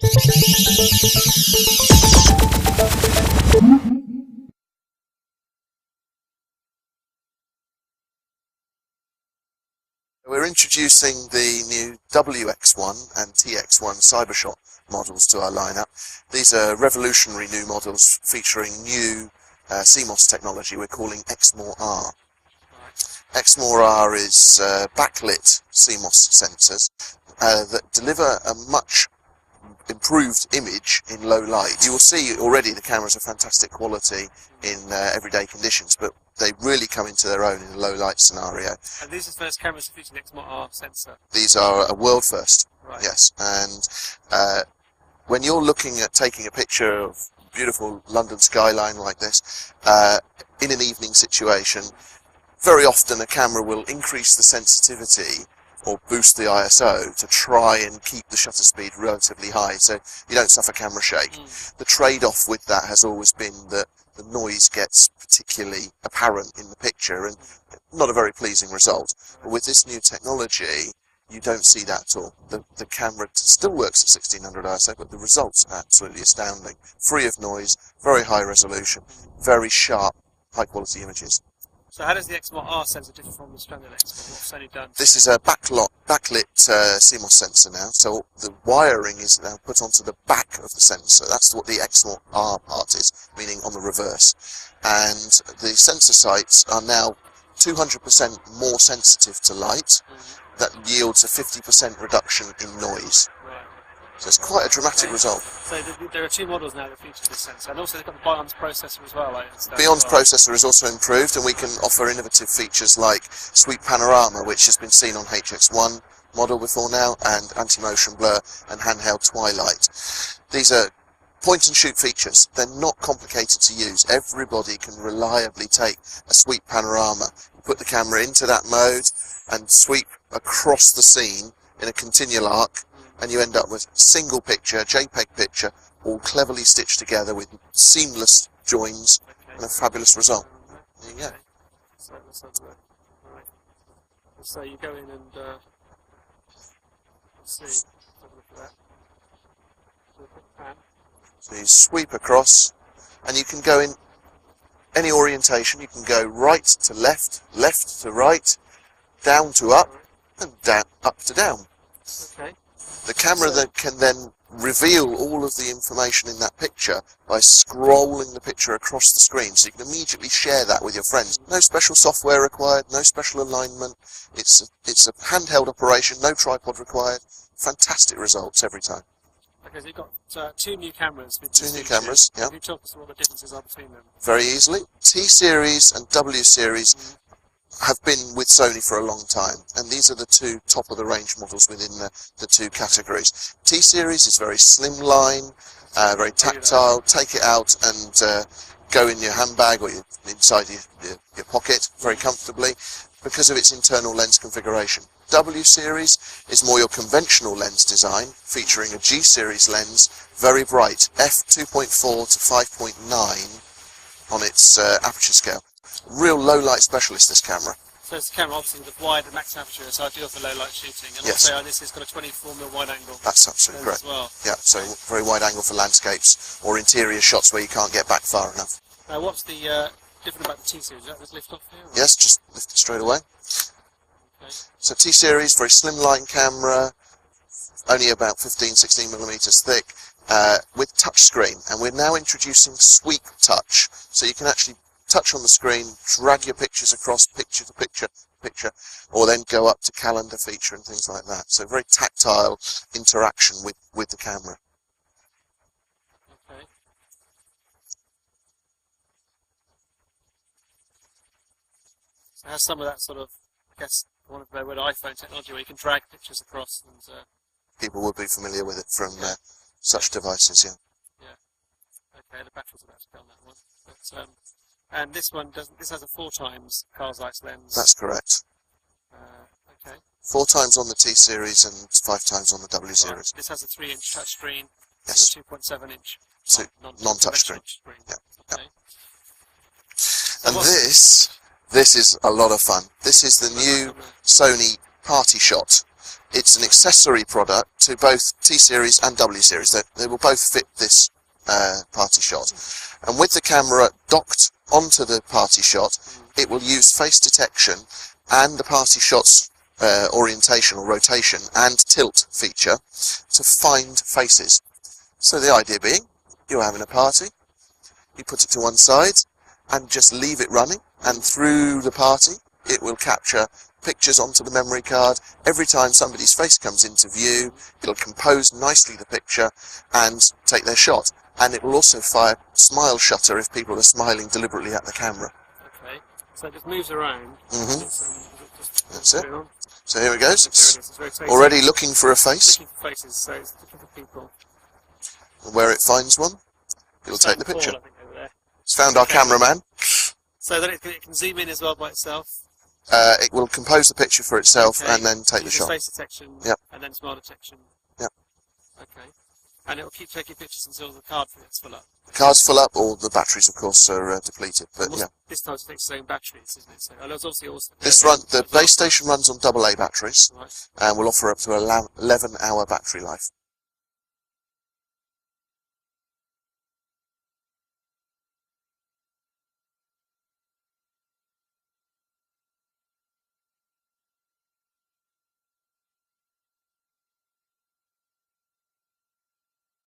We're introducing the new WX1 and TX1 Cybershot models to our lineup. These are revolutionary new models featuring new CMOS technology we're calling XMOR-R. XMOR-R is backlit CMOS sensors that deliver a much improved image in low light. You will see already the cameras are fantastic quality in everyday conditions, but they really come into their own in a low light scenario. And these are the first cameras to feature an XMOR-R sensor? These are a world first, right. Yes. And when you're looking at taking a picture of beautiful London skyline like this, in an evening situation, very often a camera will increase the sensitivity or boost the ISO to try and keep the shutter speed relatively high so you don't suffer camera shake. The trade-off with that has always been that the noise gets particularly apparent in the picture and not a very pleasing result. But with this new technology, you don't see that at all. The camera still works at 1600 ISO, but the results are absolutely astounding. Free of noise, very high resolution, very sharp, high-quality images. So how does the XMOR-R sensor differ from the standard XMOR? What's Sony done? This is a backlit CMOS sensor now, so the wiring is now put onto the back of the sensor. That's what the XMOR-R part is, meaning on the reverse. And the sensor sites are now 200% more sensitive to light. That yields a 50% reduction in noise. So it's quite a dramatic result. So there are two models now that feature this sensor, and also they've got the Beyond's processor as well. Beyond's processor is also improved, and we can offer innovative features like sweep panorama, which has been seen on HX1 model before now, and anti-motion blur and handheld twilight. These are point-and-shoot features. They're not complicated to use. Everybody can reliably take a sweep panorama, put the camera into that mode, and sweep across the scene in a continual arc, and you end up with a single picture, JPEG picture, all cleverly stitched together with seamless joins and a fabulous result. There you go. So you go in and let's see. Have a look at that. So you sweep across, and you can go in any orientation. You can go right to left, left to right, down to up, and down, up to down. Okay. The camera then can then reveal all of the information in that picture by scrolling the picture across the screen, so you can immediately share that with your friends. No special software required, no special alignment. It's a handheld operation, no tripod required. Fantastic results every time. Okay, so you've got two new cameras. Two new cameras, yeah. Can you talk us what the differences are between them? Very easily. T-Series and W-Series have been with Sony for a long time, and these are the two top-of-the-range models within the two categories. T-Series is very slimline, very tactile. Take it out and go in your handbag or inside your pocket very comfortably because of its internal lens configuration. W-Series is more your conventional lens design, featuring a G-Series lens, very bright, f2.4 to 5.9 on its aperture scale. Real low light specialist, this camera. So it's a camera obviously with wide max aperture, so ideal for low light shooting. And yes. Also this has got a 24mm wide angle. That's absolutely correct. As well. Yeah, so very wide angle for landscapes or interior shots where you can't get back far enough. Now what's the different about the T-Series? Is that just lift off here? Or? Yes, just lift it straight away. Okay. So T-Series, very slimline camera, only about 15-16mm thick, with touch screen. And we're now introducing sweep touch, so you can actually touch on the screen, drag your pictures across picture to picture, or then go up to calendar feature and things like that. So very tactile interaction with the camera. Okay. So it has some of that sort of, I guess, one of the word iPhone technology where you can drag pictures across. And people would be familiar with it from such devices, yeah. Yeah. Okay, the battery's about to go on that one. But, and this one doesn't. This has a 4x Carl Zeiss lens. That's correct. Okay. 4x on the T-Series and 5x on the W-Series. Right. This has a 3-inch touchscreen. Yes. And a 2.7-inch non-touchscreen. Yeah. Okay. Yeah. And this is a lot of fun. This is the new Sony Party shot It's an accessory product to both T-Series and W-Series. They will both fit this party shot. And with the camera docked onto the party shot, it will use face detection and the party shot's orientation or rotation and tilt feature to find faces. So the idea being, you're having a party, you put it to one side and just leave it running, and through the party it will capture pictures onto the memory card. Every time somebody's face comes into view, it'll compose nicely the picture and take their shot. And it will also fire smile shutter if people are smiling deliberately at the camera. Okay, so it just moves around. That's it. So here it goes. It's it's already looking for a face. looking for faces, so it's looking for people. And where it finds one, it'll take the Paul, picture. I think, over there. It's found our cameraman. So then it can zoom in as well by itself. It will compose the picture for itself and then take the shot. Face detection, Yep. and then smile detection. Yep. Okay. And it will keep taking pictures until the card gets full up. The card's full up, or the batteries, of course, are depleted. But yeah, This time it takes its own batteries, isn't it? So, and it's obviously also the base station runs on AA batteries, Right. and will offer up to 11-hour battery life.